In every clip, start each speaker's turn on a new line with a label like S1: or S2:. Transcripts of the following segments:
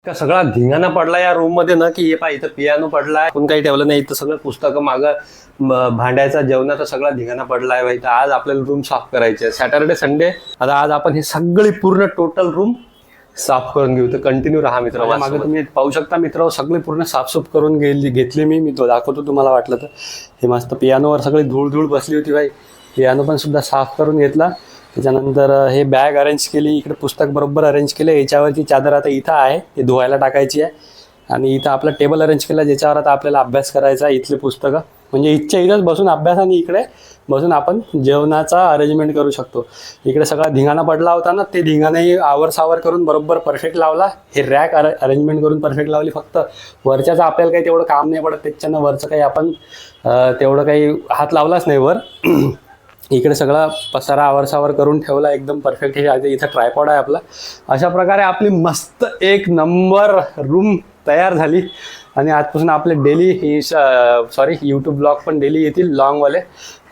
S1: का सगळा धिंगाणा पडला या रूम मध्ये ना, की हे पहा इथं पियानो पडलाय, कोण काही ठेवलं नाही, इथं सगळं पुस्तकं मागं भांड्याचा जेवणाचा सगळा धिंगाणा पडलाय भाई. तर आज आपल्याला रूम साफ करायची आहे, सॅटर्डे संडे. आता आज आपण ही सगळी पूर्ण टोटल रूम साफ करून घेऊ. तर कंटिन्यू राहा मित्र. मागे तुम्ही पाहू शकता मित्र, सगळी पूर्ण साफसूफ करून घेतली मी तो दाखवतो तुम्हाला वाटलं तर. हे मस्त पियानोवर सगळी धूळ धूळ बसली होती भाई. पियानो पण सुद्धा साफ करून घेतला. त्याच्यानंतर हे बॅग अरेंज केली, इकडे पुस्तक बरोबर अरेंज केलं. याच्यावरची चादर आता इथं आहे, ते धुवायला टाकायची आहे. आणि इथं आपला टेबल अरेंज केला, ज्याच्यावर आता आपल्याला अभ्यास करायचा आहे. इथले पुस्तकं म्हणजे इथच्या इथंच बसून अभ्यास, आणि इकडे बसून आपण जेवणाचा अरेंजमेंट करू शकतो. इकडे सगळा धिंगाणा पडला होता ना, ते धिंगाणाही आवर करून बरोबर परफेक्ट लावला. हे रॅक अरेंजमेंट करून परफेक्ट लावली. फक्त वरच्याचं आपल्याला काही तेवढं काम नाही पडत, त्याच्यानं वरचं काही आपण तेवढं काही हात लावलाच नाही वर. इकडे सगळा पसारा आवरसावर करून ठेवला एकदम परफेक्ट. हे इथं ट्रायपॉड आहे आपला. अशा प्रकारे आपली मस्त एक नंबर रूम तयार झाली. आणि आजपासून आपले डेली यूट्यूब ब्लॉग पण डेली येतील लॉंगवाले.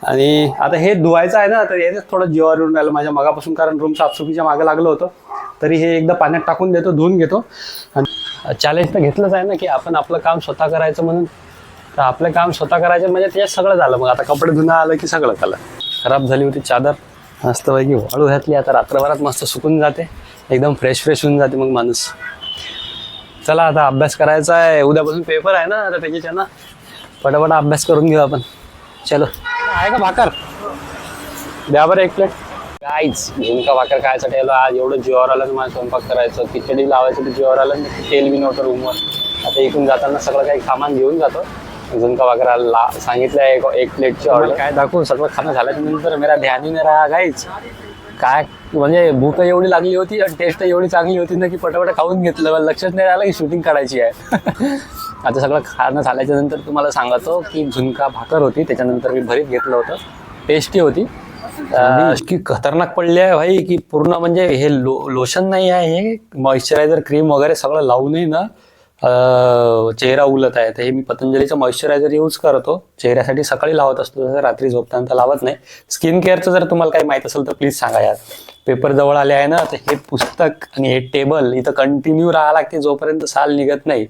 S1: आणि आता हे धुवायचं आहे ना, तर याच थोडं जीवावर येऊन राहिलं माझ्या मगापासून, कारण रूम साफसुफीच्या मागं लागलं होतं. तरी हे एकदा पाण्यात टाकून देतो, धुवून घेतो. आणि चॅलेंज तर घेतलंच आहे ना, की आपण आपलं काम स्वतः करायचं म्हणून. तर आपलं काम स्वतः करायचं म्हणजे त्याच्यात सगळं झालं. मग आता कपडे धुणं आलं की सगळं झालं. खराब झाली होती चादर, मस्तपैकी वाळू घातली. आता रात्रभरात मस्त सुकून जाते, एकदम फ्रेश होऊन जाते मग माणूस. चला आता अभ्यास करायचा आहे, उद्यापासून पेपर आहे ना, आता त्याच्यानं पटापट अभ्यास करून घेऊ आपण. चलो, आहे का भाकर? द्या बरं एक प्लेट. काहीच झुणका भाकर खायसाठी आलो आज. एवढं जीवावर आलं मला स्वयंपाक करायचं, खिचडी लावायचं तर जीवावर आलं. तेल बी नव्हतं रूमवर. आता इकडून जाताना सगळं काही सामान घेऊन जातो. झुणका भाकराला सांगितलंय एक प्लेटची ऑर्डर. काय दाखवून सगळं खाणं झाल्यानंतर मेरा ध्यान ही नाही राहा काहीच. काय म्हणजे भूक एवढी लागली होती आणि टेस्ट एवढी चांगली होती ना, की पटापट खाऊन घेतलं. मला लक्षच नाही राहिलं की शूटिंग काढायची आहे. आता सगळं खाणं झाल्याच्या नंतर तुम्हाला सांगतो की झुणका भाकर होती, त्याच्यानंतर मी भरीत घेतलं होतं. टेस्टी होती. की खतरनाक पडली आहे भाई, की पूर्ण म्हणजे हे लोशन नाही आहे, हे मॉइश्चरायझर क्रीम वगैरे सगळं लावूनही ना चेहरा उलत आहे. तर हे मी पतंजलीचं मॉइश्चरायझर यूज करतो चेहऱ्यासाठी. सकाळी लावत असतो, जसं रात्री झोपताना लावत नाही. स्किन केअरचं जर तुम्हाला काही माहित असेल तर प्लीज सांगा यार. पेपर जवळ आले आहे ना, तर हे पुस्तक आणि हे टेबल इथं कंटिन्यू राहावं लागते जोपर्यंत साल निघत नाही.